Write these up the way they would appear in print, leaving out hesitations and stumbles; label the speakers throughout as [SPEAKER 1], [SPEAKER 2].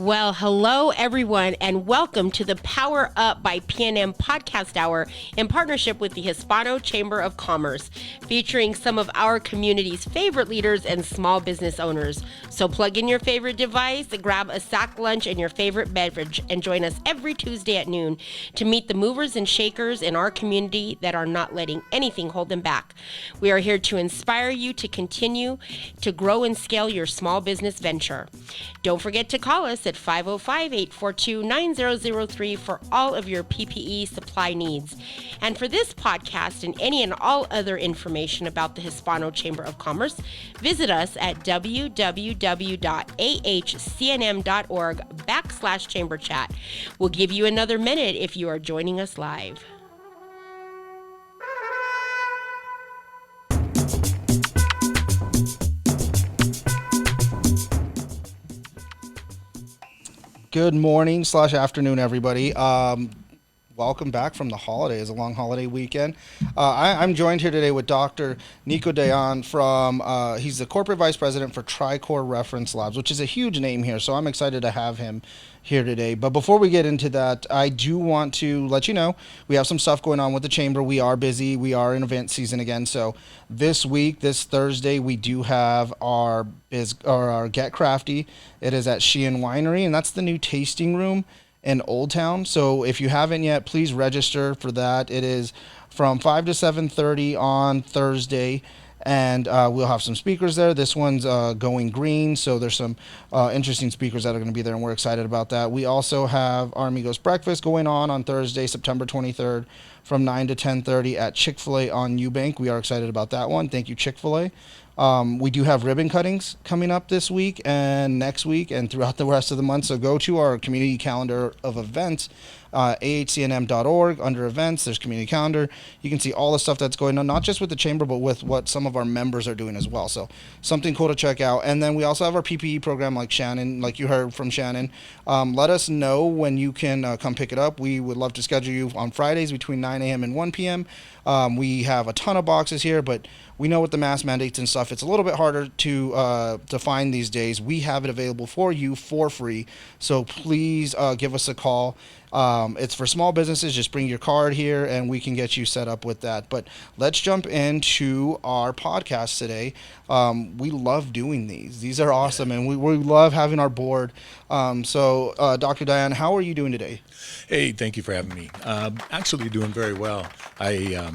[SPEAKER 1] Well, hello everyone, and welcome to the Power Up by PNM podcast hour in partnership with the Hispano Chamber of Commerce, featuring some of our community's favorite leaders and small business owners. So plug in your favorite device, grab a sack lunch and your favorite beverage, and join us every Tuesday at noon to meet the movers and shakers in our community that are not letting anything hold them back. We are here to inspire you to continue to grow and scale your small business venture. Don't forget to call us at 505-842-9003 for all of your PPE supply needs. And for this podcast and any and all other information about the Hispano Chamber of Commerce, visit us at www.ahcnm.org/chamber chat. We'll give you another minute if you are joining us live.
[SPEAKER 2] Good morning / afternoon, everybody. Welcome back from the holidays, a long holiday weekend. I'm joined here today with Dr. Nico Dayan from, he's the corporate vice president for Tricor Reference Labs, which is a huge name here, so I'm excited to have him here today. But before we get into that, I do want to let you know we have some stuff going on with the chamber. We are busy. We are in event season again. So this week, this Thursday, we do have our Get Crafty. It is at Sheehan Winery, and that's the new tasting room in Old Town. So if you haven't yet, please register for that. It is from 5 to 7:30 on Thursday. And we'll have some speakers there. This one's going green, so there's some interesting speakers that are going to be there, and we're excited about that. We also have our Amigos Breakfast going on Thursday, September 23rd, from 9 to 10:30 at Chick-fil-A on Eubank. We are excited about that one. Thank you, Chick-fil-A. We do have ribbon cuttings coming up this week and next week and throughout the rest of the month. So go to our community calendar of events, ahcnm.org. Under events, there's community calendar. You can see all the stuff that's going on, not just with the chamber, but with what some of our members are doing as well. So something cool to check out. And then we also have our PPE program, like Shannon, like you heard from Shannon. Let us know when you can come pick it up. We would love to schedule you on Fridays between 9 a.m. and 1 p.m. We have a ton of boxes here, but we know with the mask mandates and stuff, it's a little bit harder to find these days. We have it available for you for free, so please give us a call. It's for small businesses. Just bring your card here, and we can get you set up with that. But let's jump into our podcast today. We love doing these. These are awesome, and we love having our board. So, Dr. Dayan, how are you doing today?
[SPEAKER 3] Hey, thank you for having me. Actually doing very well. I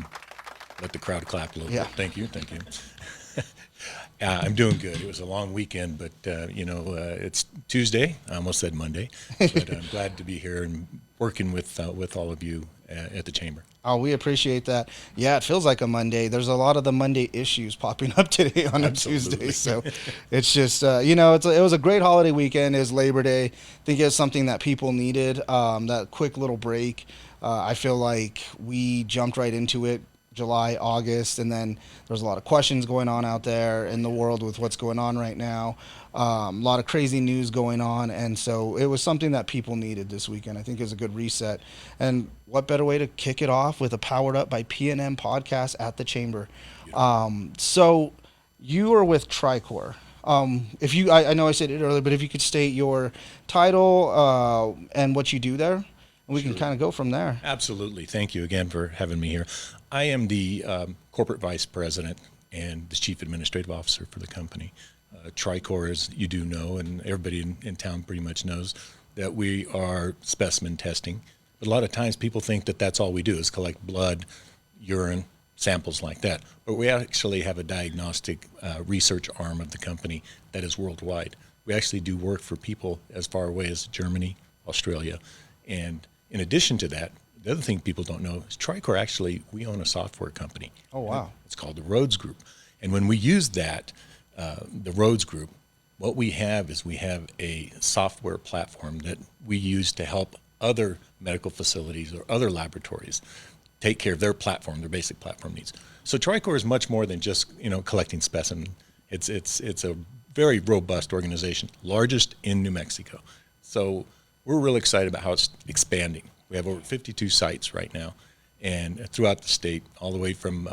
[SPEAKER 3] let the crowd clap a little bit. Thank you. I'm doing good. It was a long weekend, but, it's Tuesday. I almost said Monday, but I'm glad to be here and working with all of you at the chamber.
[SPEAKER 2] Oh, we appreciate that. Yeah, it feels like a Monday. There's a lot of the Monday issues popping up today on a Tuesday. So it's just, it was a great holiday weekend. It was Labor Day. I think it was something that people needed, that quick little break. I feel like we jumped right into it. July, August, and then there's a lot of questions going on out there in the world with what's going on right now. A lot of crazy news going on, and so it was something that people needed this weekend. I think it was a good reset. And what better way to kick it off with a Powered Up by PNM podcast at the Chamber. So you are with Tricor. I know I said it earlier, but if you could state your title and what you do there, we can kind of go from there.
[SPEAKER 3] Absolutely. Thank you again for having me here. I am the corporate vice president and the chief administrative officer for the company. Tricor, as you do know, and everybody in town pretty much knows, that we are specimen testing. But a lot of times people think that that's all we do is collect blood, urine, samples like that. But we actually have a diagnostic research arm of the company that is worldwide. We actually do work for people as far away as Germany, Australia, and in addition to that, the other thing people don't know is Tricor actually, we own a software company.
[SPEAKER 2] Oh, wow.
[SPEAKER 3] It's called the Rhodes Group. And when we use that, the Rhodes Group, what we have is we have a software platform that we use to help other medical facilities or other laboratories take care of their platform, their basic platform needs. So Tricor is much more than just, collecting specimen. It's a very robust organization, largest in New Mexico. So we're really excited about how it's expanding. We have over 52 sites right now, and throughout the state, all the way from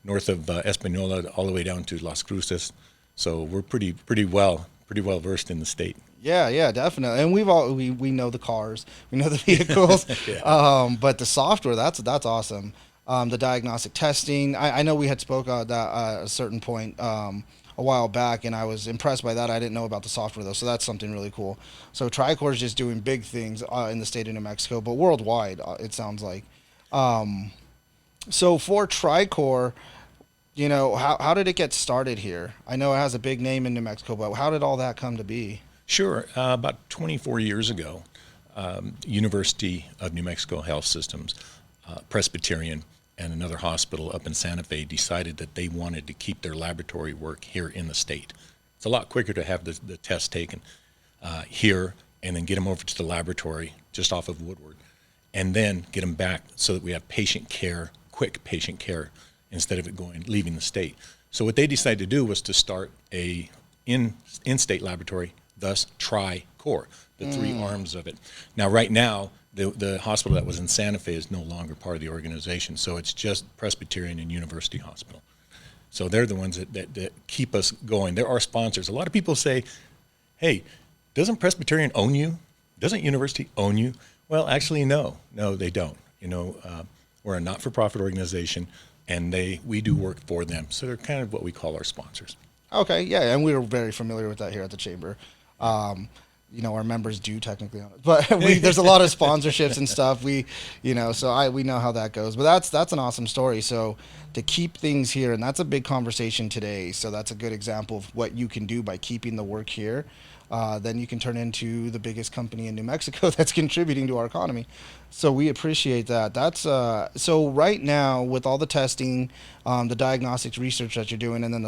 [SPEAKER 3] north of Espanola all the way down to Las Cruces. So we're pretty well versed in the state.
[SPEAKER 2] Yeah, definitely. And we know the cars, we know the vehicles,
[SPEAKER 3] Yeah.
[SPEAKER 2] but the software, that's awesome. The diagnostic testing, I know we had spoke at that at a certain point a while back, and I was impressed by that. I didn't know about the software though, so that's something really cool. So Tricor is just doing big things in the state of New Mexico, but worldwide, it sounds like. Um, so for Tricor, how did it get started here? I know it has a big name in New Mexico, but how did all that come to be?
[SPEAKER 3] Sure. About 24 years ago, University of New Mexico Health Systems, Presbyterian, and another hospital up in Santa Fe decided that they wanted to keep their laboratory work here in the state. It's a lot quicker to have the tests taken here and then get them over to the laboratory just off of Woodward, and then get them back so that we have patient care, quick patient care, instead of it leaving the state. So what they decided to do was to start a in-state laboratory, thus Tri-Core, the three arms of it. Now, right now, the hospital that was in Santa Fe is no longer part of the organization, so it's just Presbyterian and University Hospital. So they're the ones that keep us going. They're our sponsors. A lot of people say, hey, doesn't Presbyterian own you? Doesn't University own you? Well, actually, no, they don't. We're a not-for-profit organization, and we do work for them. So they're kind of what we call our sponsors.
[SPEAKER 2] Okay, yeah, and we're very familiar with that here at the chamber. Our members do technically own it, but there's a lot of sponsorships and stuff. We know how that goes. But that's an awesome story. So to keep things here, and that's a big conversation today. So that's a good example of what you can do by keeping the work here. Then you can turn into the biggest company in New Mexico that's contributing to our economy. So we appreciate that. That's so right now with all the testing, the diagnostics research that you're doing, and then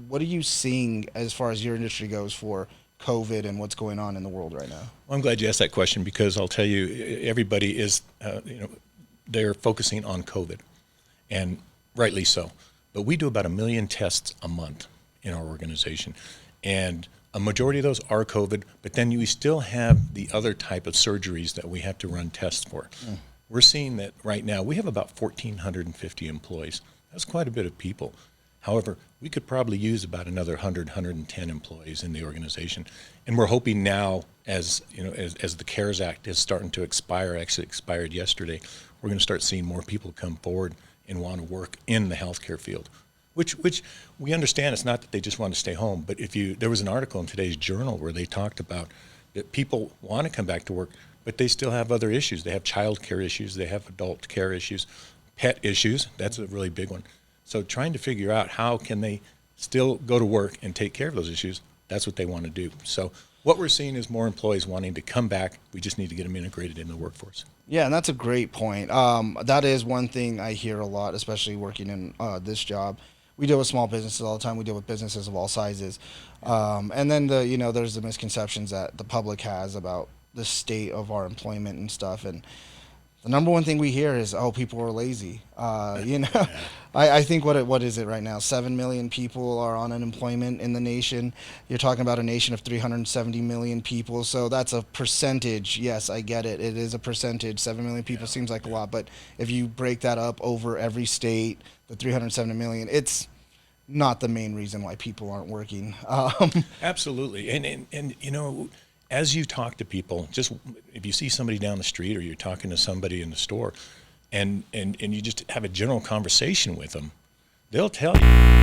[SPEAKER 2] what are you seeing as far as your industry goes for COVID and what's going on in the world right now?
[SPEAKER 3] Well, I'm glad you asked that question because I'll tell you, everybody is, they're focusing on COVID, and rightly so. But we do about 1 million tests a month in our organization, and a majority of those are COVID, but then we still have the other type of surgeries that we have to run tests for. We're seeing that right now we have about 1,450 employees. That's quite a bit of people. However, we could probably use about another 100, 110 employees in the organization. And we're hoping now, as the CARES Act is starting to expire, actually expired yesterday, we're going to start seeing more people come forward and want to work in the healthcare field. Which we understand it's not that they just want to stay home, but there was an article in today's journal where they talked about that people want to come back to work, but they still have other issues. They have child care issues, they have adult care issues, pet issues. That's a really big one. So trying to figure out how can they still go to work and take care of those issues, that's what they want to do. So what we're seeing is more employees wanting to come back. We just need to get them integrated in the workforce.
[SPEAKER 2] Yeah, and that's a great point. That is one thing I hear a lot, especially working in this job. We deal with small businesses all the time. We deal with businesses of all sizes. And then there's the misconceptions that the public has about the state of our employment and stuff. And the number one thing we hear is, oh, people are lazy. I think what is it right now? 7 million people are on unemployment in the nation. You're talking about a nation of 370 million people. So that's a percentage. Yes, I get it. It is a percentage. 7 million people seems like a lot. But if you break that up over every state, the 370 million, it's not the main reason why people aren't working.
[SPEAKER 3] Absolutely. And as you talk to people, just if you see somebody down the street or you're talking to somebody in the store and you just have a general conversation with them, they'll tell you.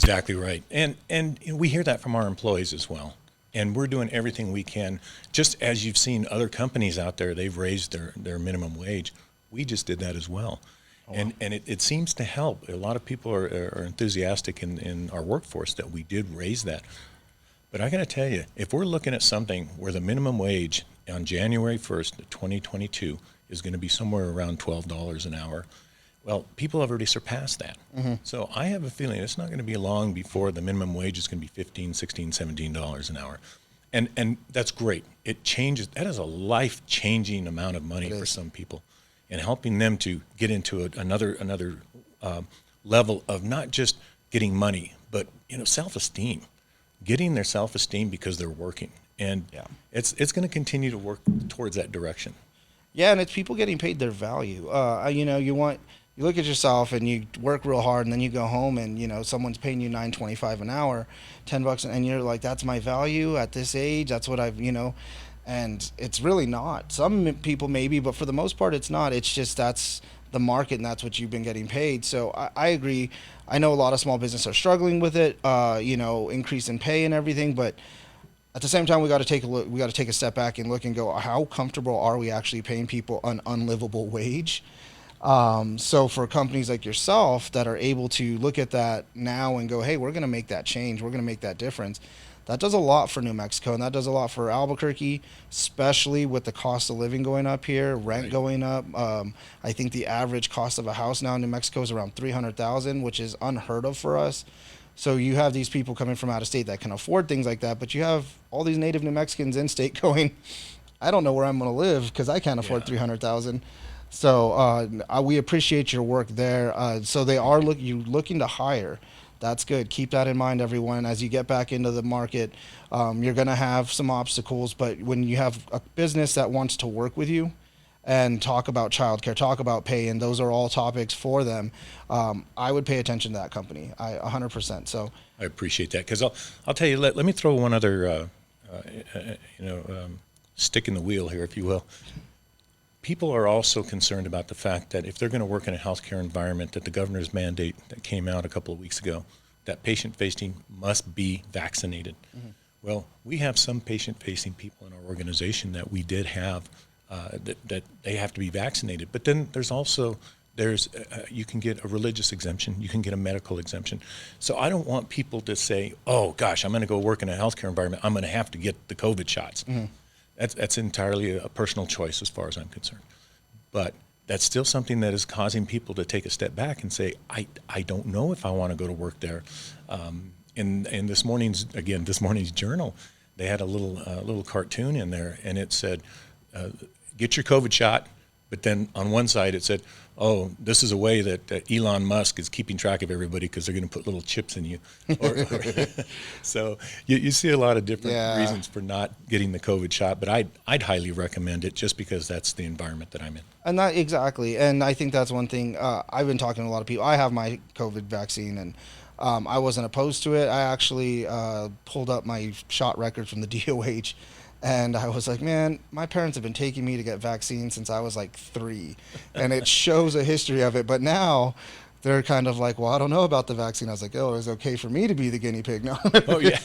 [SPEAKER 3] Exactly right. And we hear that from our employees as well. And we're doing everything we can. Just as you've seen other companies out there, they've raised their minimum wage. We just did that as well. And it seems to help. A lot of people are enthusiastic in our workforce that we did raise that. But I got to tell you, if we're looking at something where the minimum wage on January 1st, 2022 is going to be somewhere around $12 an hour, well, people have already surpassed that. So I have a feeling it's not going to be long before the minimum wage is going to be $15, $16, $17 an hour. And that's great. It changes. That is a life-changing amount of money for some people. And helping them to get into another level of not just getting money, but self-esteem, getting their self-esteem because they're working, and it's going to continue to work towards that direction.
[SPEAKER 2] Yeah, and it's people getting paid their value. You look at yourself and you work real hard, and then you go home and someone's paying you $9.25 an hour, $10, and you're like, that's my value at this age. That's what and it's really not. Some people maybe, but for the most part, it's not. It's just that's the market, and that's what you've been getting paid. So I agree. I know a lot of small businesses are struggling with it, increase in pay and everything, but at the same time, we got to take a look. We got to take a step back and look and go, how comfortable are we actually paying people an unlivable wage? So for companies like yourself that are able to look at that now and go, hey, we're going to make that change. We're going to make that difference. That does a lot for New Mexico, and that does a lot for Albuquerque, especially with the cost of living going up here, rent going up. I think the average cost of a house now in New Mexico is around $300,000, which is unheard of for us. So you have these people coming from out of state that can afford things like that, but you have all these native New Mexicans in state going, I don't know where I'm going to live because I can't afford $300,000. So we appreciate your work there. So they are looking to hire. That's good. Keep that in mind, everyone. As you get back into the market, you're going to have some obstacles, but when you have a business that wants to work with you and talk about childcare, talk about pay, and those are all topics for them, I would pay attention to that company. 100%. So
[SPEAKER 3] I appreciate that, because I'll tell you. Let me throw one other stick in the wheel here, if you will. People are also concerned about the fact that if they're going to work in a healthcare environment, that the governor's mandate that came out a couple of weeks ago, that patient-facing must be vaccinated. Mm-hmm. Well, we have some patient-facing people in our organization that we did have that they have to be vaccinated. But then there's you can get a religious exemption, you can get a medical exemption. So I don't want people to say, oh gosh, I'm going to go work in a healthcare environment, I'm going to have to get the COVID shots. Mm-hmm. That's entirely a personal choice as far as I'm concerned. But that's still something that is causing people to take a step back and say, I don't know if I want to go to work there. In this morning's journal, they had a little cartoon in there, and it said, get your COVID shot. But then on one side it said, oh, this is a way that Elon Musk is keeping track of everybody because they're going to put little chips in you. So you see a lot of different reasons for not getting the COVID shot, but I'd highly recommend it just because that's the environment that I'm in.
[SPEAKER 2] And that exactly. And I think that's one thing. I've been talking to a lot of people. I have my COVID vaccine, and I wasn't opposed to it. I actually pulled up my shot record from the DOH. And I was like, man, my parents have been taking me to get vaccines since I was like 3. And it shows a history of it. But now they're kind of like, well, I don't know about the vaccine. I was like, oh, it's okay for me to be the guinea pig. No,
[SPEAKER 3] oh, yeah.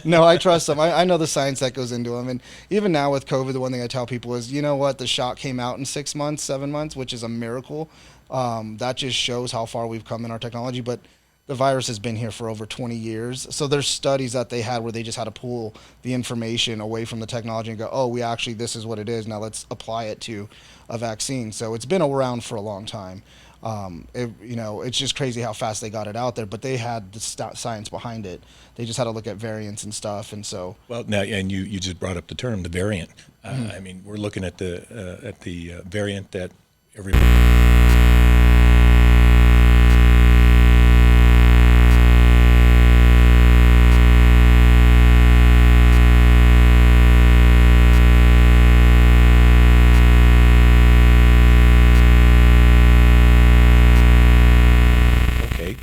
[SPEAKER 2] No, I trust them. I know the science that goes into them. And even now with COVID, the one thing I tell people is, you know what? The shot came out in 6 months, 7 months, which is a miracle. That just shows how far we've come in our technology. But the virus has been here for over 20 years. So there's studies that they had where they just had to pull the information away from the technology and go, oh, this is what it is. Now let's apply it to a vaccine. So it's been around for a long time. It's just crazy how fast they got it out there, but they had the science behind it. They just had to look at variants and stuff. And so,
[SPEAKER 3] well, now, and you just brought up the term, the variant. I mean, we're looking at the variant that everybody.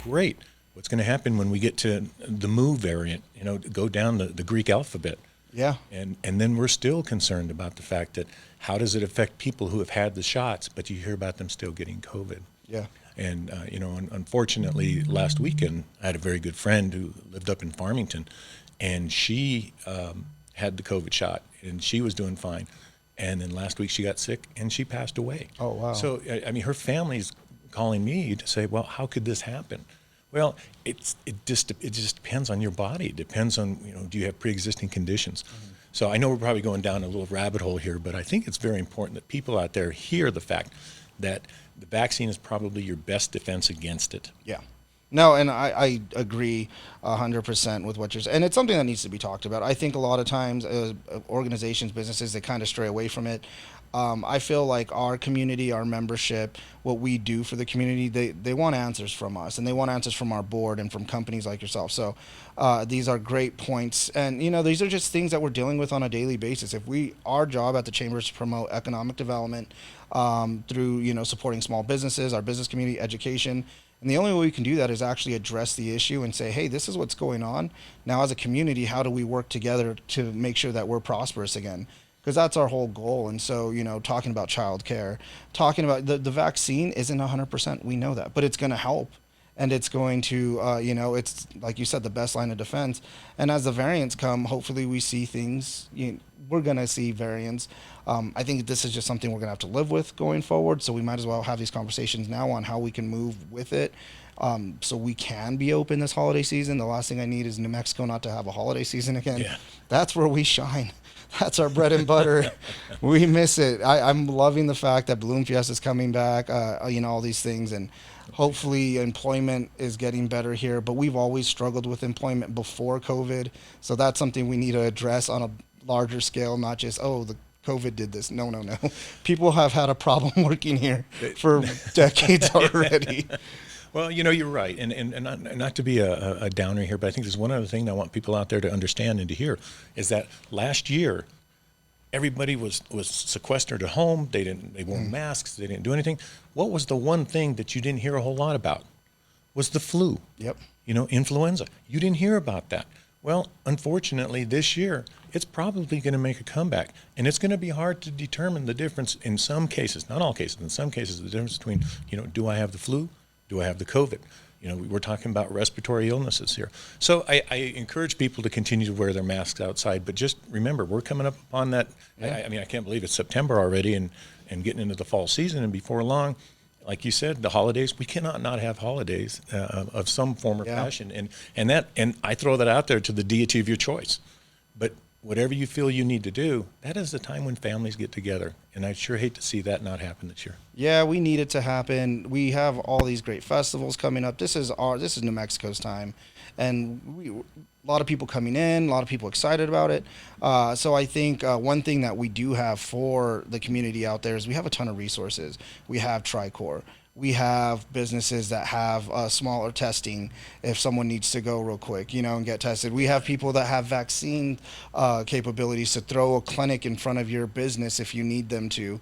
[SPEAKER 3] Great. What's going to happen when we get to the Mu variant, go down the Greek alphabet?
[SPEAKER 2] Yeah.
[SPEAKER 3] And then we're still concerned about the fact that how does it affect people who have had the shots, but you hear about them still getting COVID?
[SPEAKER 2] Yeah.
[SPEAKER 3] And, unfortunately, last weekend, I had a very good friend who lived up in Farmington, and she had the COVID shot, and she was doing fine. And then last week she got sick, and she passed away.
[SPEAKER 2] Oh, wow.
[SPEAKER 3] So, I mean, her family's calling me to say, well, how could this happen? Well, it just depends on your body. It depends on, do you have pre-existing conditions? Mm-hmm. So I know we're probably going down a little rabbit hole here, but I think it's very important that people out there hear the fact that the vaccine is probably your best defense against it.
[SPEAKER 2] Yeah. No, and I agree 100% with what you're saying. And it's something that needs to be talked about. I think a lot of times organizations, businesses, they kind of stray away from it. I feel like our community, our membership, what we do for the community, they want answers from us, and they want answers from our board and from companies like yourself. So these are great points. And, these are just things that we're dealing with on a daily basis. Our job at the Chamber is to promote economic development through, supporting small businesses, our business community, education. And the only way we can do that is actually address the issue and say, hey, this is what's going on. Now, as a community, how do we work together to make sure that we're prosperous again? Because that's our whole goal. And so, talking about childcare, talking about the vaccine isn't 100%. We know that, but it's going to help. And it's going to, it's like you said, the best line of defense. And as the variants come, hopefully we see things, we're going to see variants. I think this is just something we're going to have to live with going forward. So we might as well have these conversations now on how we can move with it. So we can be open this holiday season. The last thing I need is New Mexico not to have a holiday season again. Yeah. That's where we shine. That's our bread and butter. We miss it. I'm loving the fact that Balloon Fiesta is coming back, all these things. And hopefully employment is getting better here. But we've always struggled with employment before COVID. So that's something we need to address on a larger scale, not just, the COVID did this. No. People have had a problem working here for decades already.
[SPEAKER 3] Well, you're right, and not to be a downer here, but I think there's one other thing I want people out there to understand and to hear is that last year, everybody was sequestered at home. They wore masks. They didn't do anything. What was the one thing that you didn't hear a whole lot about? Was the flu.
[SPEAKER 2] Yep.
[SPEAKER 3] Influenza. You didn't hear about that. Well, unfortunately, this year, it's probably going to make a comeback. And it's going to be hard to determine the difference in some cases, not all cases, in some cases, the difference between, do I have the flu? Do I have the COVID? We're talking about respiratory illnesses here. So I encourage people to continue to wear their masks outside, but just remember, we're coming up on that. Yeah. I can't believe it's September already and getting into the fall season. And before long, like you said, the holidays, we cannot not have holidays of some form or fashion. And I throw that out there to the deity of your choice. But whatever you feel you need to do, that is the time when families get together. And I sure hate to see that not happen this year.
[SPEAKER 2] Yeah, we need it to happen. We have all these great festivals coming up. This is New Mexico's time. And a lot of people coming in, a lot of people excited about it. So I think one thing that we do have for the community out there is we have a ton of resources. We have Tricor. We have businesses that have smaller testing if someone needs to go real quick, and get tested. We have people that have vaccine capabilities to throw a clinic in front of your business if you need them to.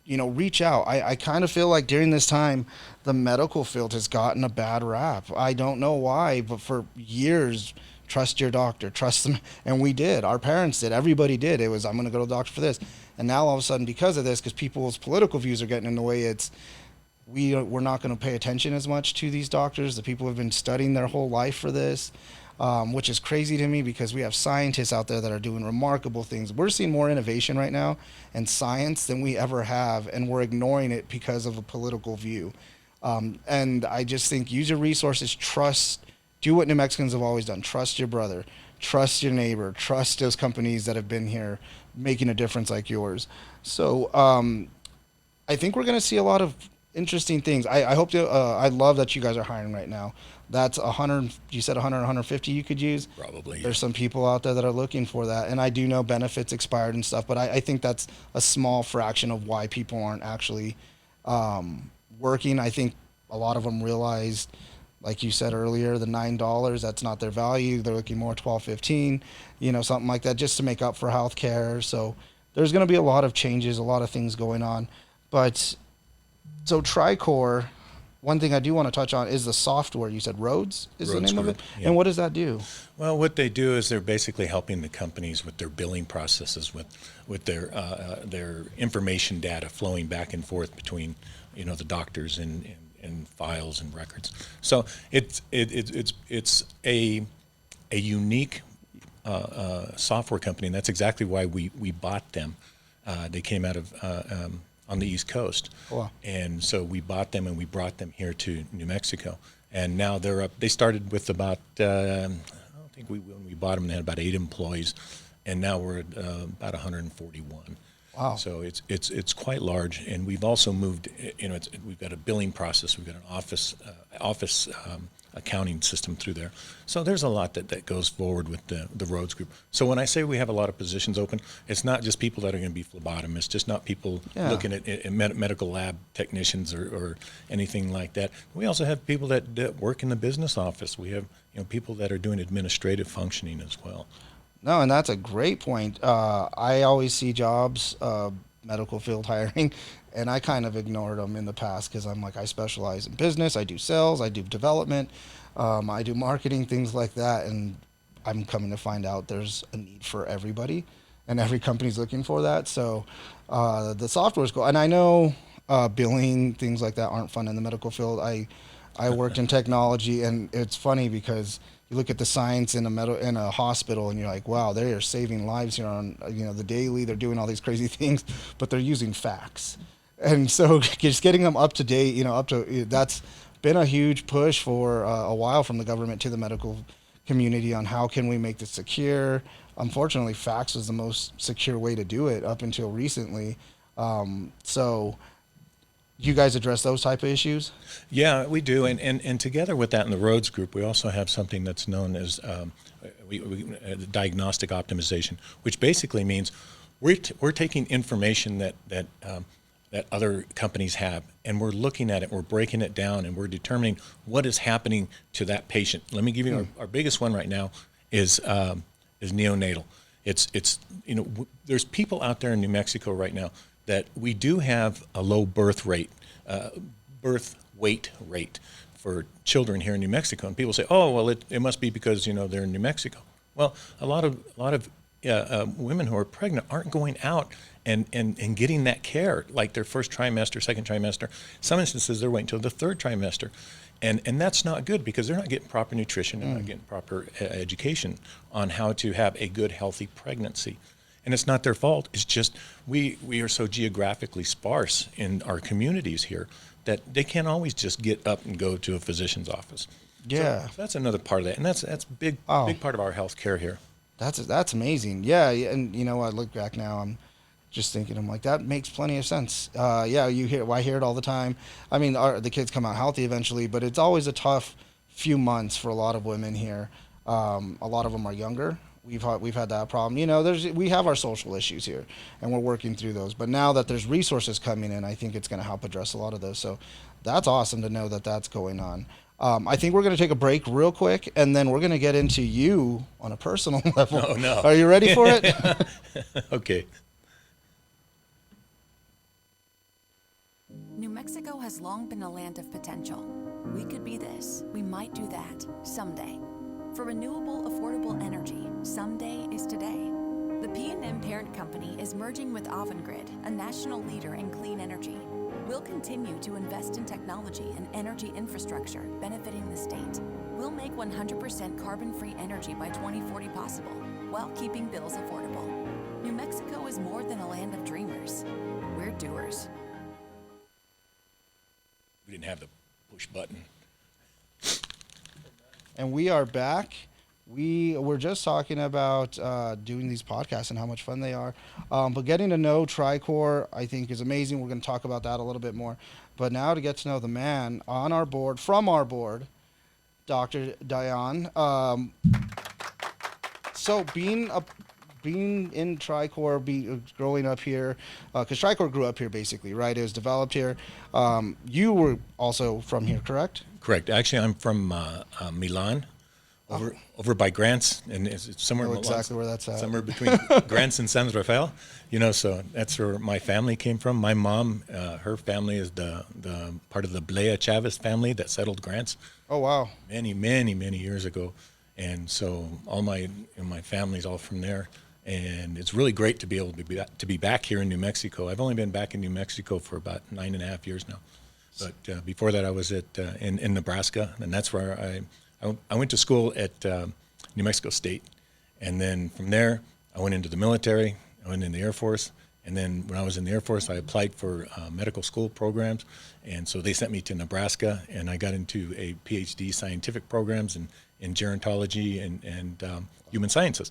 [SPEAKER 2] Reach out. I kind of feel like during this time, the medical field has gotten a bad rap. I don't know why, but for years, trust your doctor, trust them. And we did. Our parents did. Everybody did. It was, I'm going to go to the doctor for this. And now all of a sudden, because of this, because people's political views are getting in the way, we're not going to pay attention as much to these doctors. The people have been studying their whole life for this, which is crazy to me because we have scientists out there that are doing remarkable things. We're seeing more innovation right now in science than we ever have, and we're ignoring it because of a political view. And I just think use your resources, do what New Mexicans have always done. Trust your brother, trust your neighbor, trust those companies that have been here making a difference like yours. So I think we're going to see a lot of interesting things. I hope to. I love that you guys are hiring right now. That's 100. You said 100, 150 you could use.
[SPEAKER 3] Probably.
[SPEAKER 2] There's some people out there that are looking for that, and I do know benefits expired and stuff. But I think that's a small fraction of why people aren't actually working. I think a lot of them realized, like you said earlier, the $9, that's not their value. They're looking more $12, $15, something like that, just to make up for health care. So there's going to be a lot of changes, a lot of things going on. But so Tricor, one thing I do want to touch on is the software. You said Rhodes is the name of it?
[SPEAKER 3] Yeah.
[SPEAKER 2] And what does that do?
[SPEAKER 3] Well, what they do is they're basically helping the companies with their billing processes, with their information data flowing back and forth between, the doctors and files and records. So it's a unique software company, and that's exactly why we bought them. They came out of on the East Coast.
[SPEAKER 2] Wow.
[SPEAKER 3] And so we bought them and we brought them here to New Mexico. And now they're up. They started with about, I don't think when we bought them, they had about 8 employees. And now we're at about 141.
[SPEAKER 2] Wow.
[SPEAKER 3] So it's quite large, and we've also moved. We've got a billing process. We've got an office accounting system through there. So there's a lot that goes forward with the roads group. So when I say we have a lot of positions open, it's not just people that are going to be phlebotomists, just not people looking at medical lab technicians or anything like that. We also have people that work in the business office. We have people that are doing administrative functioning as well.
[SPEAKER 2] No, and that's a great point. I always see jobs, medical field hiring, and I kind of ignored them in the past because I'm like, I specialize in business, I do sales, I do development, I do marketing, things like that, and I'm coming to find out there's a need for everybody, and every company's looking for that. So the software's cool, and I know billing, things like that aren't fun in the medical field. I worked in technology, and it's funny because you look at the science in a hospital, and you're like, wow, they are saving lives here on the daily. They're doing all these crazy things, but they're using fax, and so just getting them up to date, that's been a huge push for a while from the government to the medical community on how can we make this secure. Unfortunately, fax was the most secure way to do it up until recently. So you guys address those type of issues?
[SPEAKER 3] Yeah, we do, and together with that in the roads group, we also have something that's known as diagnostic optimization, which basically means we're taking information that other companies have, and we're looking at it, we're breaking it down, and we're determining what is happening to that patient. Let me give you our biggest one right now is neonatal. It's there's people out there in New Mexico right now that we do have a low birth weight rate for children here in New Mexico, and people say, "Oh, well, it must be because they're in New Mexico." Well, a lot of women who are pregnant aren't going out and getting that care, like their first trimester, second trimester. Some instances they're waiting until the third trimester, and that's not good because they're not getting proper nutrition and not getting proper education on how to have a good, healthy pregnancy. And it's not their fault. It's just we are so geographically sparse in our communities here that they can't always just get up and go to a physician's office.
[SPEAKER 2] Yeah,
[SPEAKER 3] so that's another part of that, and that's big part of our health care here.
[SPEAKER 2] That's amazing. Yeah, and I look back now, I'm just thinking, I'm like, that makes plenty of sense. I hear it all the time. I mean, the kids come out healthy eventually, but it's always a tough few months for a lot of women here. A lot of them are younger. We've had that problem. We have our social issues here, and we're working through those. But now that there's resources coming in, I think it's going to help address a lot of those. So that's awesome to know that that's going on. I think we're going to take a break real quick, and then we're going to get into you on a personal level.
[SPEAKER 3] Oh, no.
[SPEAKER 2] Are you ready for it?
[SPEAKER 3] Okay.
[SPEAKER 4] New Mexico has long been a land of potential. We could be this, we might do that, someday. For renewable, affordable energy, someday is today. The PNM parent company is merging with Avangrid, a national leader in clean energy. We'll continue to invest in technology and energy infrastructure benefiting the state. We'll make 100% carbon-free energy by 2040 possible, while keeping bills affordable. New Mexico is more than a land of dreamers. We're doers.
[SPEAKER 3] We didn't have the push button.
[SPEAKER 2] And we are back. We were just talking about doing these podcasts and how much fun they are. But getting to know Tricor, I think, is amazing. We're going to talk about that a little bit more. But now to get to know the man on our board, from our board, Dr. Dayan. So being in Tricor, growing up here, because Tricor grew up here basically, right? It was developed here. You were also from here, correct?
[SPEAKER 3] Correct. Actually, I'm from Milan, over by Grants, and it's somewhere
[SPEAKER 2] exactly where that's at.
[SPEAKER 3] Somewhere between Grants and San Rafael. So that's where my family came from. My mom, her family is the part of the Blea Chavez family that settled Grants.
[SPEAKER 2] Oh wow!
[SPEAKER 3] Many years ago, and so all my family's all from there. And it's really great to be able to be back here in New Mexico. I've only been back in New Mexico for about 9.5 years now. But before that, I was in Nebraska, and that's where I went to school at New Mexico State, and then from there I went into the military. I went in the Air Force, And then when I was in the Air Force, I applied for medical school programs. And so they sent me to Nebraska, and I got into a PhD scientific programs in gerontology and human sciences.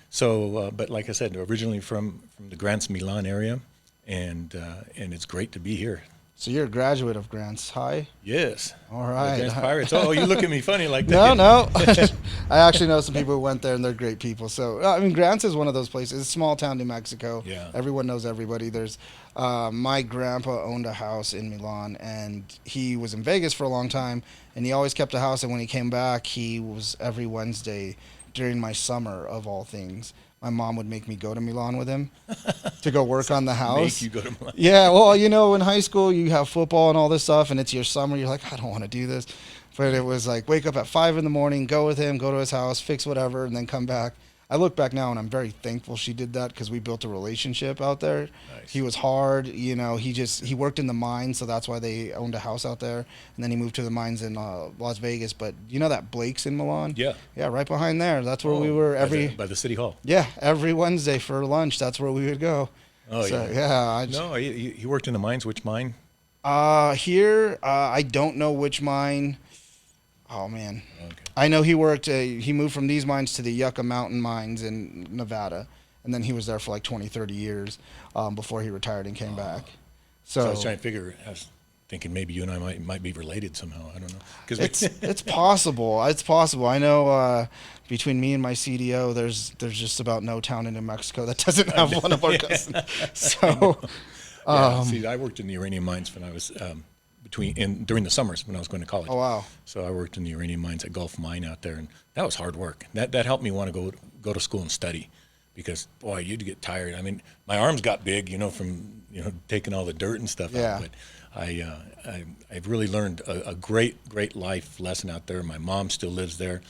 [SPEAKER 3] So, but like I said, originally from the Grants Milan area, and it's great to be here.
[SPEAKER 2] So you're a graduate of Grants High?
[SPEAKER 3] Yes.
[SPEAKER 2] All right.
[SPEAKER 3] Grants Pirates. Oh, you look at me funny like that.
[SPEAKER 2] No. I actually know some people who went there, and they're great people. So, I mean, Grants is one of those places. It's a small town, New Mexico.
[SPEAKER 3] Yeah.
[SPEAKER 2] Everyone knows everybody. There's my grandpa owned a house in Milan, and he was in Vegas for a long time, and he always kept a house. And when he came back, he was every Wednesday during my summer, of all things. My mom would make me go to Milan with him to go work on the house.
[SPEAKER 3] Make you go to Milan.
[SPEAKER 2] Yeah, well, you know, in high school you have football and all this stuff, and it's your summer. You're like, I don't want to do this. But it was like, wake up at 5 in the morning, go with him, go to his house, fix whatever, and then come back. I look back now, and I'm very thankful she did that because we built a relationship out there.
[SPEAKER 3] Nice.
[SPEAKER 2] He was hard. You know, he worked in the mines, so that's why they owned a house out there. And then he moved to the mines in Las Vegas. But you know that Blake's in Milan?
[SPEAKER 3] Yeah.
[SPEAKER 2] Yeah, right behind there. That's where we were
[SPEAKER 3] by the city hall.
[SPEAKER 2] Yeah, every Wednesday for lunch. That's where we would go.
[SPEAKER 3] Oh,
[SPEAKER 2] so,
[SPEAKER 3] yeah.
[SPEAKER 2] Yeah.
[SPEAKER 3] No, he worked in the mines. Which mine?
[SPEAKER 2] Here, I don't know which mine. Oh, man.
[SPEAKER 3] Okay.
[SPEAKER 2] I know he moved from these mines to the Yucca Mountain mines in Nevada. And then he was there for like 20, 30 years before he retired and came back.
[SPEAKER 3] So I was trying to figure, I was thinking maybe you and I might be related somehow. I don't know.
[SPEAKER 2] It's possible. It's possible. I know between me and my CDO, there's just about no town in New Mexico that doesn't have one of our cousins. So,
[SPEAKER 3] see, I worked in the uranium mines when I was during the summers when I was going to college.
[SPEAKER 2] Oh, wow.
[SPEAKER 3] So I worked in the uranium mines at Gulf Mine out there, and that was hard work. That helped me want to go to school and study, because boy, you'd get tired. I mean, my arms got big, from taking all the dirt and stuff
[SPEAKER 2] Yeah.
[SPEAKER 3] out. But I've really learned a great life lesson out there. My mom still lives there.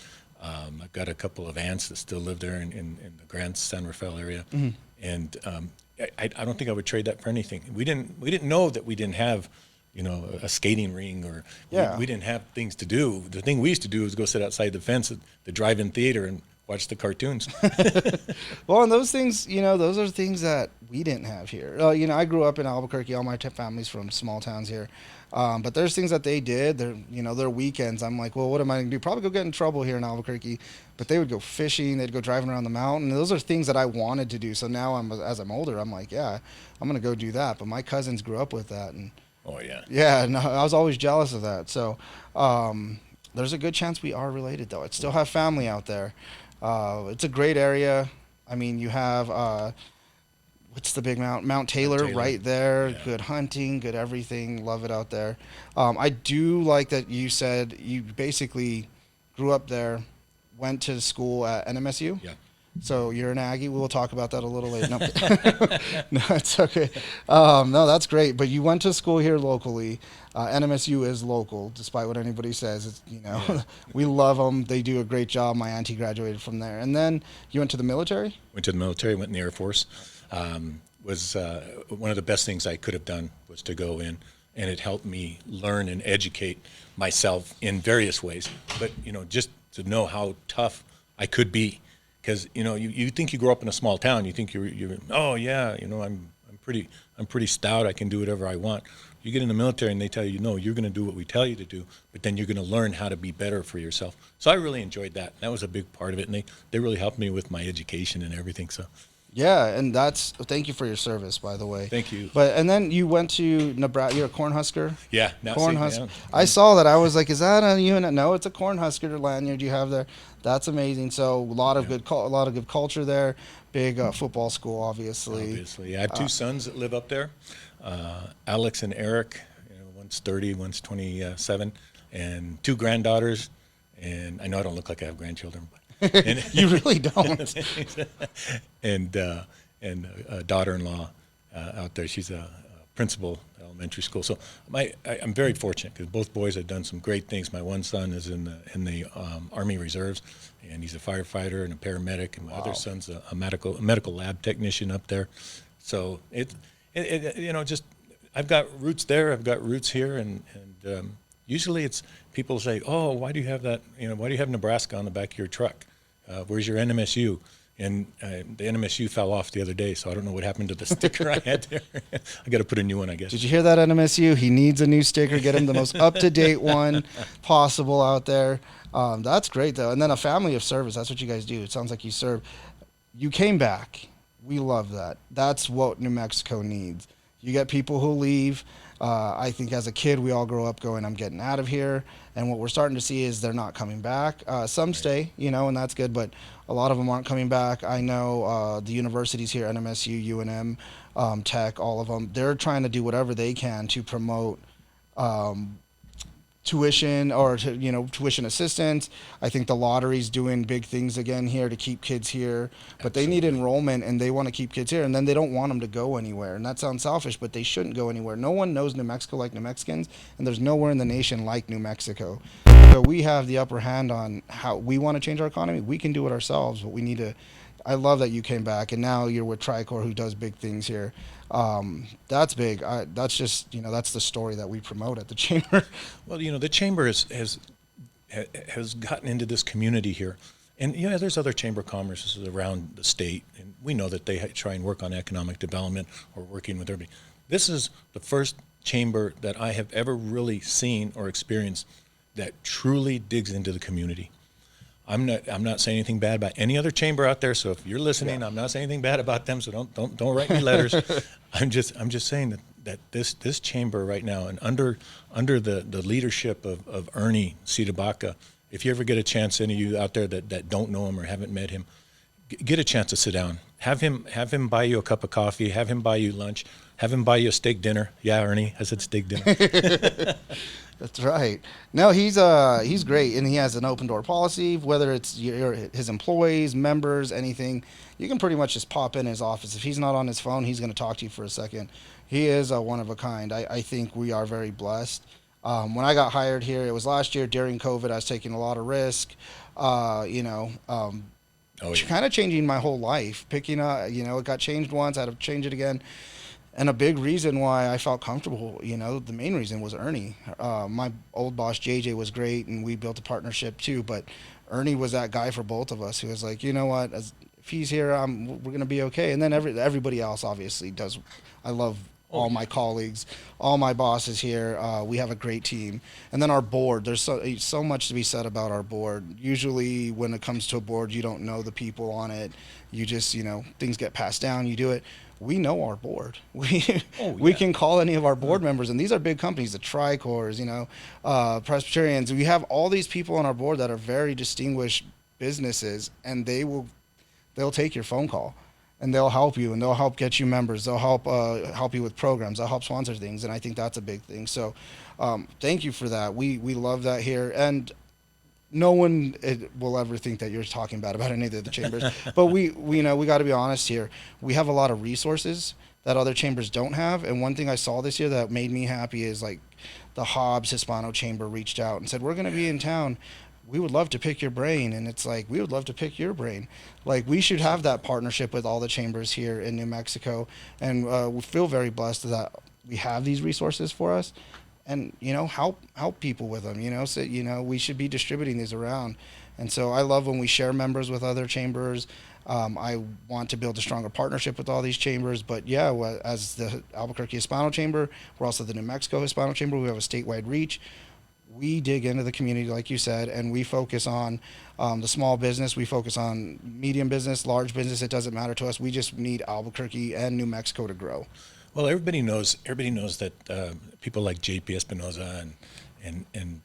[SPEAKER 3] I've got a couple of aunts that still live there in the Grants San Rafael area,
[SPEAKER 2] Mm-hmm.
[SPEAKER 3] and I don't think I would trade that for anything. We didn't know that we didn't have a skating ring, or
[SPEAKER 2] Yeah.
[SPEAKER 3] we didn't have things to do. The thing we used to do was go sit outside the fence at the drive-in theater and watch the cartoons.
[SPEAKER 2] Well, and those things, those are things that we didn't have here. I grew up in Albuquerque. All my family's from small towns here. But there's things that they did. Their weekends. I'm like, well, what am I going to do? Probably go get in trouble here in Albuquerque. But they would go fishing. They'd go driving around the mountain. Those are things that I wanted to do. So now as I'm older, I'm like, yeah, I'm going to go do that. But my cousins grew up with that. And
[SPEAKER 3] Oh, yeah.
[SPEAKER 2] yeah, no, I was always jealous of that. So there's a good chance we are related, though. I still have family out there. It's a great area. I mean, you have what's the big mountain? Mount Taylor right there.
[SPEAKER 3] Yeah.
[SPEAKER 2] Good hunting, good everything. Love it out there. I do like that you said you basically grew up there, went to school at NMSU.
[SPEAKER 3] Yeah.
[SPEAKER 2] So you're an Aggie. We'll talk about that a little later. No, no, it's okay. No, that's great. But you went to school here locally. NMSU is local, despite what anybody says. It's, we love them. They do a great job. My auntie graduated from there. And then you went to the military?
[SPEAKER 3] Went to the military, went in the Air Force. Was one of the best things I could have done was to go in, and it helped me learn and educate myself in various ways. But, just to know how tough I could be. Because you think you grow up in a small town, you think you're oh yeah, I'm pretty stout, I can do whatever I want. You get in the military and they tell you, no, you're going to do what we tell you to do, but then you're going to learn how to be better for yourself. So I really enjoyed that. That was a big part of it, and they really helped me with my education and everything. So
[SPEAKER 2] Yeah, and thank you for your service, by the way.
[SPEAKER 3] Thank you.
[SPEAKER 2] And then you went to Nebraska. You're a Cornhusker?
[SPEAKER 3] yeah, now
[SPEAKER 2] Cornhusker.
[SPEAKER 3] yeah.
[SPEAKER 2] I saw that. I was like, is that a unit? No, it's a Cornhusker lanyard you have there. That's amazing. So a lot of good culture there. Big football school, obviously.
[SPEAKER 3] Obviously, I have two sons that live up there, Alex and Eric. One's 30, one's 27, and two granddaughters. And I know I don't look like I have grandchildren, but
[SPEAKER 2] You really don't.
[SPEAKER 3] and a daughter-in-law out there. She's a principal at elementary school. So I'm very fortunate because both boys have done some great things. My one son is in the Army Reserves, and he's a firefighter and a paramedic. And my other son's a medical lab technician up there. So it just I've got roots there. I've got roots here, and usually it's people say, oh, why do you have that? Why do you have Nebraska on the back of your truck? Where's your NMSU? And the NMSU fell off the other day, so I don't know what happened to the sticker I had there. I got to put a new one, I guess.
[SPEAKER 2] Did you hear that, NMSU? He needs a new sticker. Get him the most up-to-date one possible out there. That's great, though. And then a family of service. That's what you guys do. It sounds like you serve. You came back. We love that. That's what New Mexico needs. You get people who leave. I think as a kid, we all grow up going, I'm getting out of here. And what we're starting to see is they're not coming back. Some stay, and that's good, but a lot of them aren't coming back. I know the universities here, NMSU, UNM, Tech, all of them, they're trying to do whatever they can to promote tuition or tuition assistance. I think the lottery's doing big things again here to keep kids here, but they need enrollment and they want to keep kids here, and then they don't want them to go anywhere. And that sounds selfish, but they shouldn't go anywhere. No one knows New Mexico like New Mexicans, and there's nowhere in the nation like New Mexico. So we have the upper hand on how we want to change our economy. We can do it ourselves, but we need to. I love that you came back, and now you're with Tricor, who does big things here. That's big. That's just, that's the story that we promote at the Chamber.
[SPEAKER 3] Well, the Chamber has gotten into this community here. And, there's other Chamber of Commerce around the state, and we know that they try and work on economic development or working with everybody. This is the first chamber that I have ever really seen or experienced that truly digs into the community. I'm not saying anything bad about any other chamber out there. So if you're listening, I'm not saying anything bad about them. So don't write me letters. I'm just saying that this chamber right now, and under the leadership of Ernie Cidabaca, if you ever get a chance, any of you out there that don't know him or haven't met him, get a chance to sit down. Have him buy you a cup of coffee. Have him buy you lunch. Have him buy you a steak dinner. Yeah, Ernie, I said steak dinner.
[SPEAKER 2] That's right. No, he's great, and he has an open door policy. Whether it's his employees, members, anything, you can pretty much just pop in his office. If he's not on his phone, he's going to talk to you for a second. He is a one of a kind. I think we are very blessed. When I got hired here, it was last year during COVID. I was taking a lot of risk. Kind of changing my whole life. Picking up, it got changed once. I had to change it again. And a big reason why I felt comfortable, the main reason was Ernie. My old boss, JJ, was great, and we built a partnership too. But Ernie was that guy for both of us who was like, you know what, if he's here, we're going to be okay. And then everybody else obviously does. I love all my colleagues, all my bosses here. We have a great team. And then our board, there's so much to be said about our board. Usually when it comes to a board, you don't know the people on it. You just, things get passed down, you do it. We know our board. We can call any of our board members, and these are big companies, the Tricors, Presbyterians. We have all these people on our board that are very distinguished businesses, and they'll take your phone call, and they'll help you, and they'll help get you members. They'll help you with programs. They'll help sponsor things, and I think that's a big thing. So, thank you for that. We love that here, and no one will ever think that you're talking bad about any of the chambers, but we got to be honest here. We have a lot of resources that other chambers don't have, and one thing I saw this year that made me happy is like the Hobbs Hispano Chamber reached out and said, we're going to be in town. We would love to pick your brain. And it's like, we would love to pick your brain. Like, we should have that partnership with all the chambers here in New Mexico, and we feel very blessed that we have these resources for us. And help people with them. So we should be distributing these around. And so I love when we share members with other chambers. I want to build a stronger partnership with all these chambers. But as the Albuquerque Hispano Chamber, we're also the New Mexico Hispano Chamber. We have a statewide reach. We dig into the community, like you said, and we focus on the small business. We focus on medium business, large business. It doesn't matter to us. We just need Albuquerque and New Mexico to grow.
[SPEAKER 3] Well, everybody knows that people like JP Espinoza and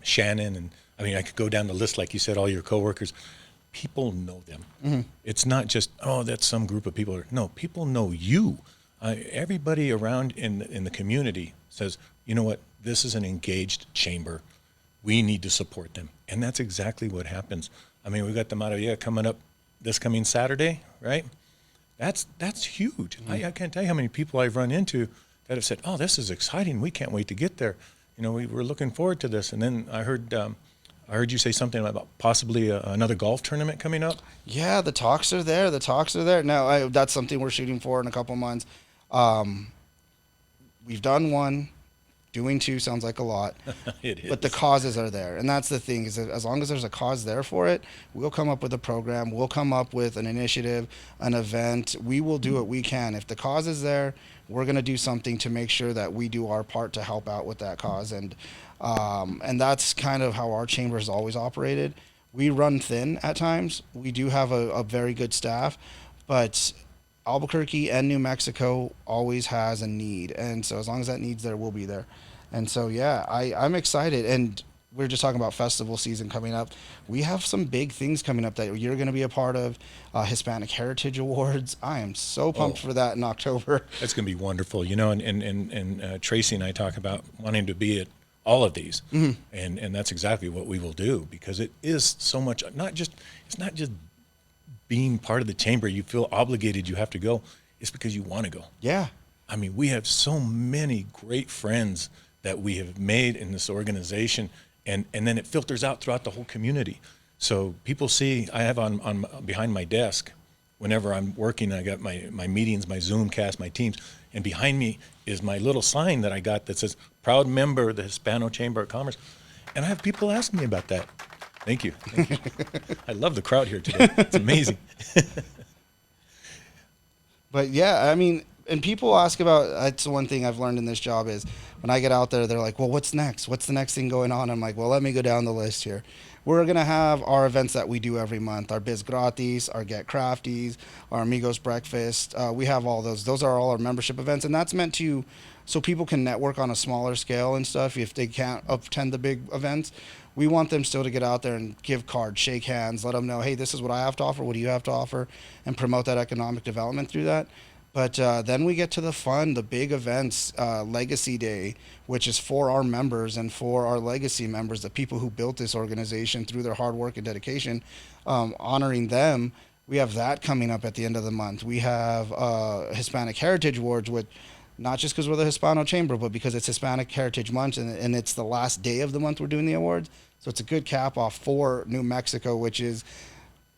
[SPEAKER 3] Shannon, and I mean, I could go down the list, like you said, all your coworkers. People know them. Mm-hmm. It's not just, that's some group of people. No, people know you. Everybody around in the community says, you know what, this is an engaged chamber. We need to support them. And that's exactly what happens. I mean, we got the Maravilla coming up this coming Saturday, right? That's huge. Mm-hmm. I can't tell you how many people I've run into that have said, "Oh, this is exciting. We can't wait to get there. We're looking forward to this." And then I heard you say something about possibly another golf tournament coming up.
[SPEAKER 2] Yeah, the talks are there. Now, that's something we're shooting for in a couple months. We've done one. Doing 2 sounds like a lot,
[SPEAKER 3] It is.
[SPEAKER 2] but the causes are there. And that's the thing, is that as long as there's a cause there for it, we'll come up with a program, we'll come up with an initiative, an event. We will do what we can. If the cause is there, we're going to do something to make sure that we do our part to help out with that cause. And that's kind of how our chamber has always operated. We run thin at times. We do have a very good staff, but Albuquerque and New Mexico always has a need. And so as long as that need's there, we'll be there. And so, yeah, I'm excited. And we're just talking about festival season coming up. We have some big things coming up that you're going to be a part of. Hispanic Heritage Awards. I am so pumped for that in October.
[SPEAKER 3] That's going to be wonderful. You know, and Tracy and I talk about wanting to be at all of these. And that's exactly what we will do, because it is so much, it's not just being part of the chamber, you feel obligated, you have to go. It's because you want to go.
[SPEAKER 2] Yeah.
[SPEAKER 3] I mean, we have so many great friends that we have made in this organization, and then it filters out throughout the whole community. So people see, I have on behind my desk, whenever I'm working, I got my meetings, my Zoomcast, my Teams, and behind me is my little sign that I got that says, proud member of the Hispano Chamber of Commerce. And I have people asking me about that. Thank you. Thank you. I love the crowd here today. It's amazing.
[SPEAKER 2] But yeah, I mean, and people ask about, that's the one thing I've learned in this job is when I get out there, they're like, well, what's next? What's the next thing going on? I'm like, well, let me go down the list here. We're going to have our events that we do every month, our Biz Gratis, our Get Crafties, our Amigos Breakfast. We have all those. Those are all our membership events, and that's meant to, so people can network on a smaller scale and stuff if they can't attend the big events. We want them still to get out there and give cards, shake hands, let them know, hey, this is what I have to offer, what do you have to offer, and promote that economic development through that. But then we get to the fun, the big events, Legacy Day, which is for our members and for our legacy members, the people who built this organization through their hard work and dedication, honoring them. We have that coming up at the end of the month. We have Hispanic Heritage Awards, with not just because we're the Hispano Chamber, but because it's Hispanic Heritage Month, and it's the last day of the month we're doing the awards. So it's a good cap off for New Mexico, which is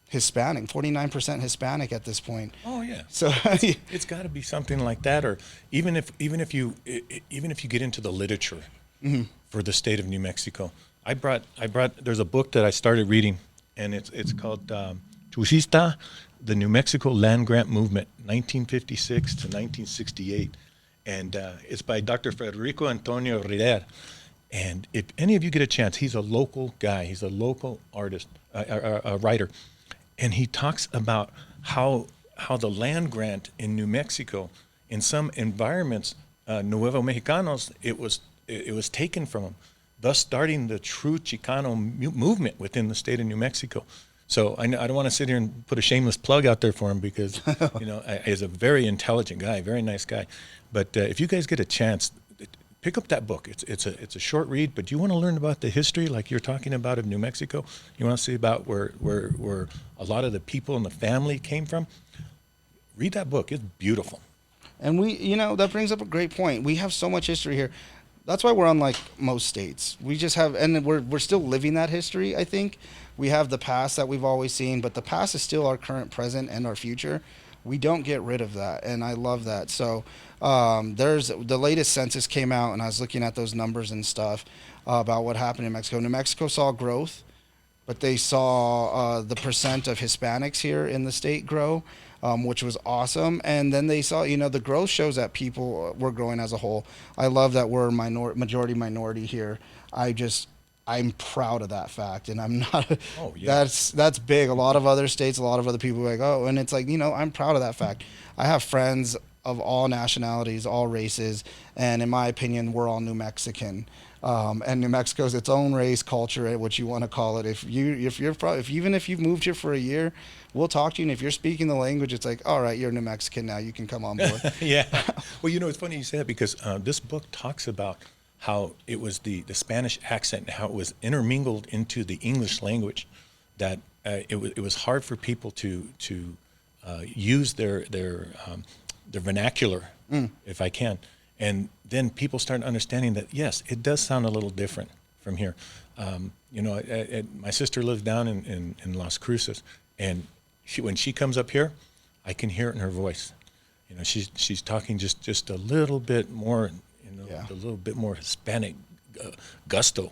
[SPEAKER 2] Hispanic, 49% Hispanic at this point.
[SPEAKER 3] Oh yeah.
[SPEAKER 2] So
[SPEAKER 3] It's got to be something like that, or even if you get into the literature for the state of New Mexico. I brought. There's a book that I started reading, and it's called Chuchista, the New Mexico Land Grant Movement, 1956 to 1968, and it's by Dr. Federico Antonio Rider. And if any of you get a chance, he's a local guy. He's a local artist, a writer. And he talks about how the land grant in New Mexico, in some environments, Nuevo Mexicanos, it was taken from them, thus starting the true Chicano movement within the state of New Mexico. So I don't want to sit here and put a shameless plug out there for him, because he's a very intelligent guy, very nice guy. But if you guys get a chance, pick up that book. It's a short read, but you want to learn about the history, like you're talking about, of New Mexico. You want to see about where a lot of the people and the family came from. Read that book. It's beautiful.
[SPEAKER 2] And that brings up a great point. We have so much history here. That's why we're unlike most states. We just have, and we're still living that history, I think. We have the past that we've always seen, but the past is still our current, present, and our future. We don't get rid of that, and I love that. So there's the latest census came out, and I was looking at those numbers and stuff about what happened in Mexico. New Mexico saw growth, but they saw the percent of Hispanics here in the state grow, which was awesome. And then they saw, the growth shows that people were growing as a whole. I love that we're majority minority here. I'm proud of that fact, and I'm not.
[SPEAKER 3] Oh yeah.
[SPEAKER 2] That's big. A lot of other states, a lot of other people are like, oh, and it's like, I'm proud of that fact. I have friends of all nationalities, all races, and in my opinion, we're all New Mexican. And New Mexico is its own race, culture, what you want to call it. Even if you've moved here for a year, we'll talk to you. And if you're speaking the language, it's like, all right, you're New Mexican now. You can come on board.
[SPEAKER 3] Yeah. Well, it's funny you say that, because this book talks about how it was the Spanish accent and how it was intermingled into the English language, that it was hard for people to use their vernacular, if I can. And then people started understanding that, yes, it does sound a little different from here. My sister lives down in Las Cruces, and when she comes up here, I can hear it in her voice. She's talking just a little bit more, a little bit more Hispanic gusto,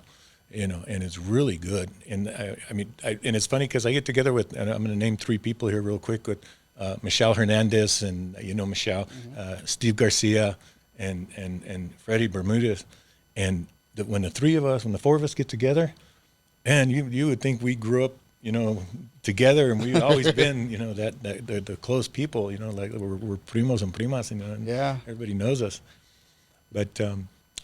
[SPEAKER 3] and it's really good. And and it's funny because I get together with, and I'm going to name 3 people here real quick, with Michelle Hernandez, and Michelle, Steve Garcia, and Freddie Bermudez, and when the 4 of us get together, and you would think we grew up, together, and we've always been, the close people, like we're primos and primas, and everybody knows us. But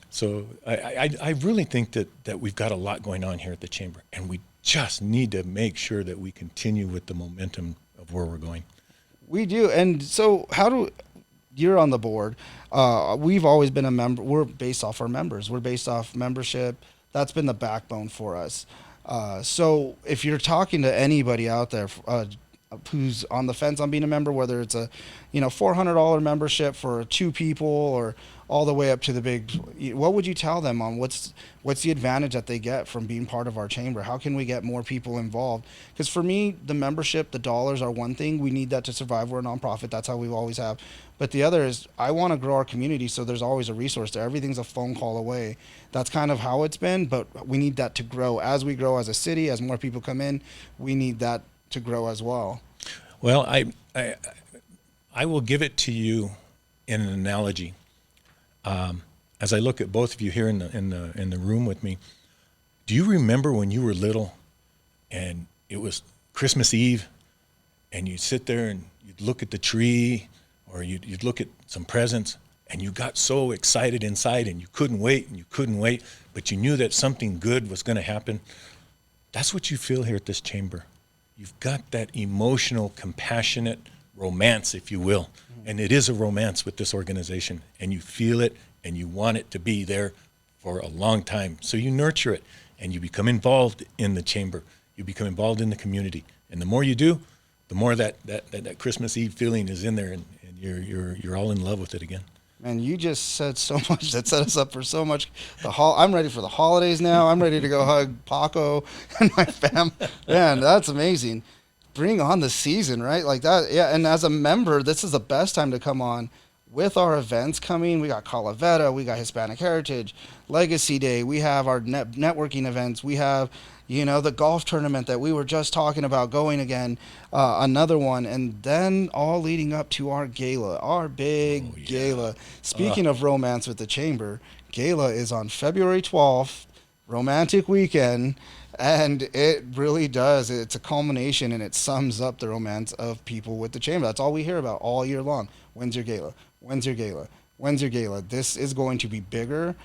[SPEAKER 3] so I really think that we've got a lot going on here at the Chamber, and we just need to make sure that we continue with the momentum of where we're going.
[SPEAKER 2] We do. And so you're on the board. We've always been a member. We're based off our members. We're based off membership. That's been the backbone for us. So if you're talking to anybody out there who's on the fence on being a member, whether it's a $400 membership for 2 people or all the way up to the big, what would you tell them on what's the advantage that they get from being part of our chamber? How can we get more people involved? Because for me, the membership, the dollars are one thing. We need that to survive. We're a nonprofit. That's how we always have. But the other is, I want to grow our community, so there's always a resource there. Everything's a phone call away. That's kind of how it's been, but we need that to grow. As we grow as a city, as more people come in, we need that to grow as well.
[SPEAKER 3] Well, I will give it to you in an analogy. As I look at both of you here in the room with me, do you remember when you were little and it was Christmas Eve, and you'd sit there and you'd look at the tree, or you'd look at some presents, and you got so excited inside and you couldn't wait, but you knew that something good was going to happen? That's what you feel here at this chamber. You've got that emotional, compassionate romance, if you will. And it is a romance with this organization, and you feel it, and you want it to be there for a long time. So you nurture it, and you become involved in the chamber. You become involved in the community. And the more you do, the more that Christmas Eve feeling is in there, and you're all in love with it again.
[SPEAKER 2] Man, you just said so much that set us up for so much. I'm ready for the holidays now. I'm ready to go hug Paco and my fam. Man, that's amazing. Bring on the season, right? Like that. Yeah. And as a member, this is the best time to come on with our events coming. We got Calavera, we got Hispanic Heritage, Legacy Day. We have our networking events. We have, the golf tournament that we were just talking about going again, another one. And then all leading up to our gala, our big gala. Speaking of romance with the chamber, gala is on February 12th, romantic weekend. And it really does. It's a culmination, and it sums up the romance of people with the chamber. That's all we hear about all year long. When's your gala? When's your gala? When's your gala? This is going to be bigger,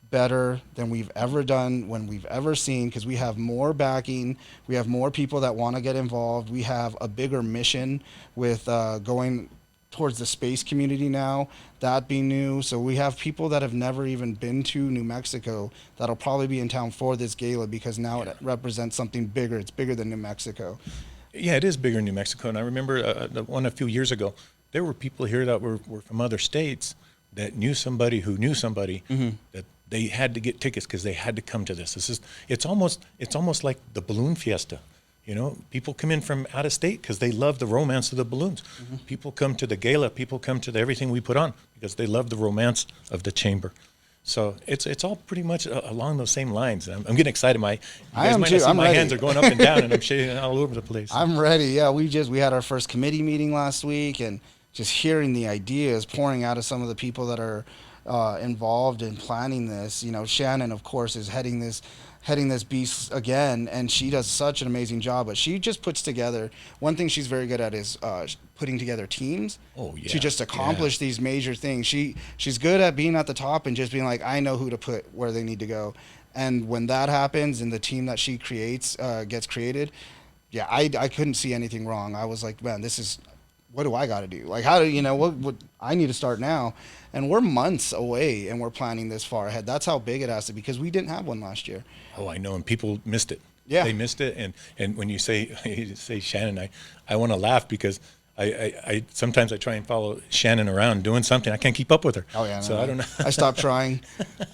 [SPEAKER 2] better than we've ever done, when we've ever seen, because we have more backing. We have more people that want to get involved. We have a bigger mission with going towards the space community now, that being new. So we have people that have never even been to New Mexico that'll probably be in town for this gala, because now it represents something bigger. It's bigger than New Mexico.
[SPEAKER 3] Yeah, it is bigger in New Mexico. And I remember the one a few years ago, there were people here that were from other states that knew somebody who knew somebody, that they had to get tickets because they had to come to this. It's almost like the balloon fiesta. People come in from out of state because they love the romance of the balloons. People come to the gala. People come to everything we put on because they love the romance of the chamber. So it's all pretty much along those same lines. I'm getting excited. You guys might not see my hands are going up and down, and I'm shaking all over the place.
[SPEAKER 2] I'm ready. Yeah, we had our first committee meeting last week, and just hearing the ideas pouring out of some of the people that are involved in planning this. Shannon, of course, is heading this beast again, and she does such an amazing job. But she just puts together, one thing she's very good at is putting together teams to just accomplish these major things. She's good at being at the top and just being like, I know who to put where they need to go. And when that happens and the team that she creates gets created, I couldn't see anything wrong. I was like, man, what do I got to do? Like, how do what I need to start now? And we're months away, and we're planning this far ahead. That's how big it has to be, because we didn't have one last year.
[SPEAKER 3] Oh, I know, and people missed it.
[SPEAKER 2] Yeah,
[SPEAKER 3] they missed it. And when you say Shannon, I want to laugh because I sometimes I try and follow Shannon around doing something. I can't keep up with her.
[SPEAKER 2] Oh yeah,
[SPEAKER 3] so I don't know.
[SPEAKER 2] I stopped trying.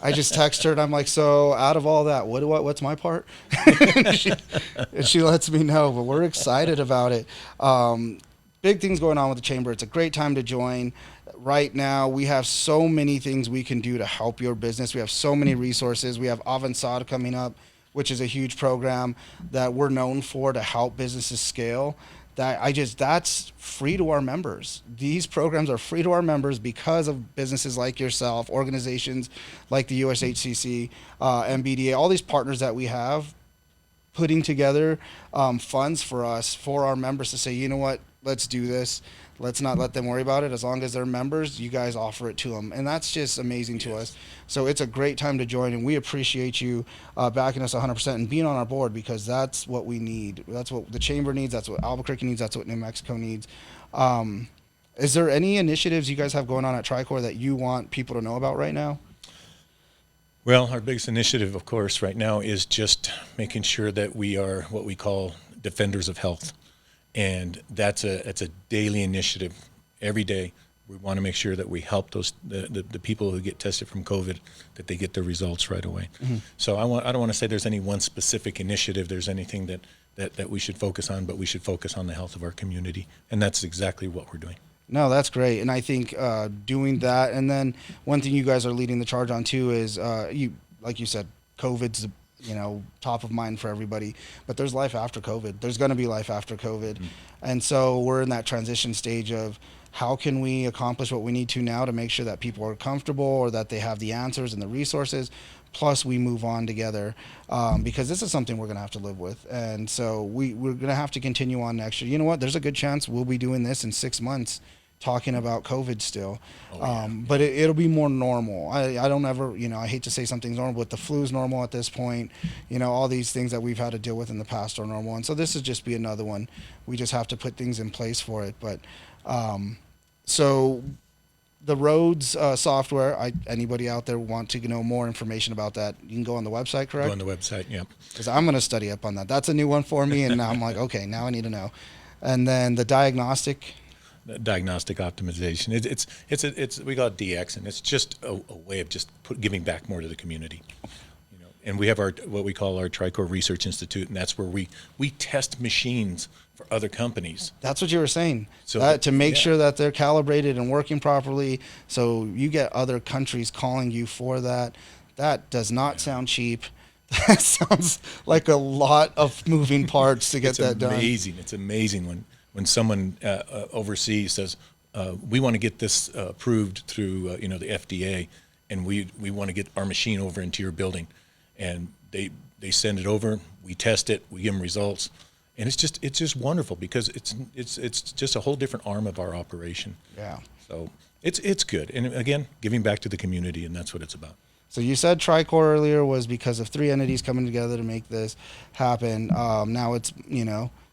[SPEAKER 2] I just text her and I'm like, so out of all that, what's my part? and she lets me know. But we're excited about it. big things going on with the chamber. It's a great time to join. Right now, we have so many things we can do to help your business. We have so many resources. We have Avansad coming up, which is a huge program that we're known for to help businesses scale. That's free to our members. These programs are free to our members because of businesses like yourself, organizations like the USHCC, MBDA, all these partners that we have putting together funds for us, for our members to say, you know what, let's do this. Let's not let them worry about it. As long as they're members, you guys offer it to them. And that's just amazing to us. So it's a great time to join, and we appreciate you backing us 100% and being on our board, because that's what we need. That's what the chamber needs. That's what Albuquerque needs. That's what New Mexico needs. Is there any initiatives you guys have going on at Tricor that you want people to know about right now?
[SPEAKER 3] Well, our biggest initiative, of course, right now is just making sure that we are what we call defenders of health. And that's a daily initiative. Every day, we want to make sure that we help the people who get tested from COVID, that they get their results right away. Mm-hmm. So I don't want to say there's any one specific initiative. There's anything that we should focus on, but we should focus on the health of our community, and that's exactly what we're doing.
[SPEAKER 2] No, that's great. And I think doing that, and then one thing you guys are leading the charge on too is like you said, COVID's top of mind for everybody, but there's life after COVID. There's going to be life after COVID. Mm-hmm. And so we're in that transition stage of how can we accomplish what we need to now to make sure that people are comfortable or that they have the answers and the resources, plus we move on together, because this is something we're going to have to live with. And so we're going to have to continue on next year. You know what? There's a good chance we'll be doing this in 6 months, talking about COVID still. But it'll be more normal. I don't ever, I hate to say something's normal, but the flu's normal at this point. All these things that we've had to deal with in the past are normal. And so this is just be another one. We just have to put things in place for it. But so the roads software, anybody out there want to know more information about that, you can go on the website, correct?
[SPEAKER 3] Go on the website, yeah. Because
[SPEAKER 2] I'm going to study up on that. That's a new one for me. And now I'm like, okay, now I need to know. And then the diagnostic optimization. It's we call it DX, and it's just a way of just giving back more to the community. And we have what we call our Tricor Research Institute, and that's where we test machines for other companies. That's what you were saying. So to make sure that they're calibrated and working properly. So you get other countries calling you for that. That does not sound cheap. That sounds like a lot of moving parts to get that done. It's amazing when someone overseas says, we want to get this approved through the FDA, and we want to get our machine over into your building. And they send it over, we test it, we give them results. And it's just wonderful, because it's just a whole different arm of our operation. Yeah. So it's good. And again, giving back to the community, and that's what it's about. So you said Tricor earlier was because of 3 entities coming together to make this happen. Now it's,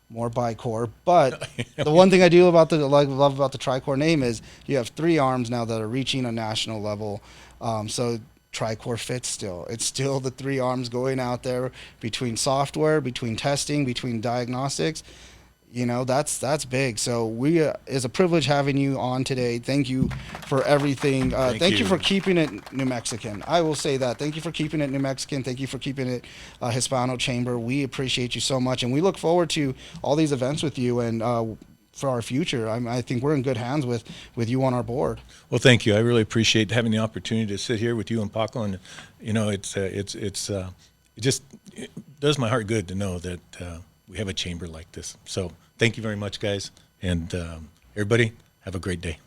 [SPEAKER 2] more Bicor. But the one thing I do love about the Tricor name is you have 3 arms now that are reaching a national level. So Tricor fits still. It's still the 3 arms going out there between software, between testing, between diagnostics. That's big. So it's a privilege having you on today. Thank you for everything. Thank you for keeping it New Mexican. I will say that. Thank you for keeping it New Mexican. Thank you for keeping it Hispano Chamber. We appreciate you so much, and we look forward to all these events with you and for our future. I think we're in good hands with you on our board. Well, thank you. I really appreciate having the opportunity to sit here with you and Paco, and it just does my heart good to know that we have a chamber like this. So thank you very much, guys, and everybody have a great day.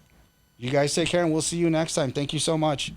[SPEAKER 2] You guys take care, and we'll see you next time. Thank you so much.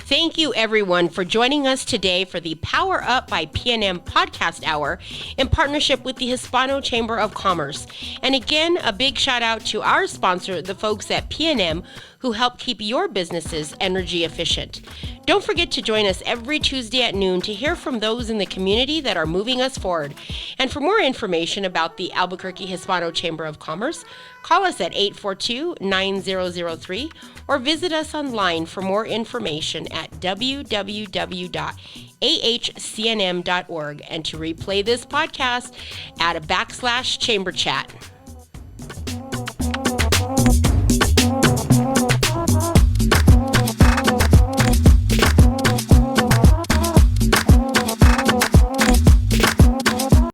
[SPEAKER 1] Thank you, everyone, for joining us today for the Power Up by PNM podcast hour in partnership with the Hispano Chamber of Commerce. And again, a big shout out to our sponsor, the folks at PNM, who help keep your businesses energy efficient. Don't forget to join us every Tuesday at noon to hear from those in the community that are moving us forward. And for more information about the Albuquerque Hispano Chamber of Commerce, call us at 842-9003 or visit us online for more information at www.ahcnm.org, and to replay this podcast, add a /chamber chat.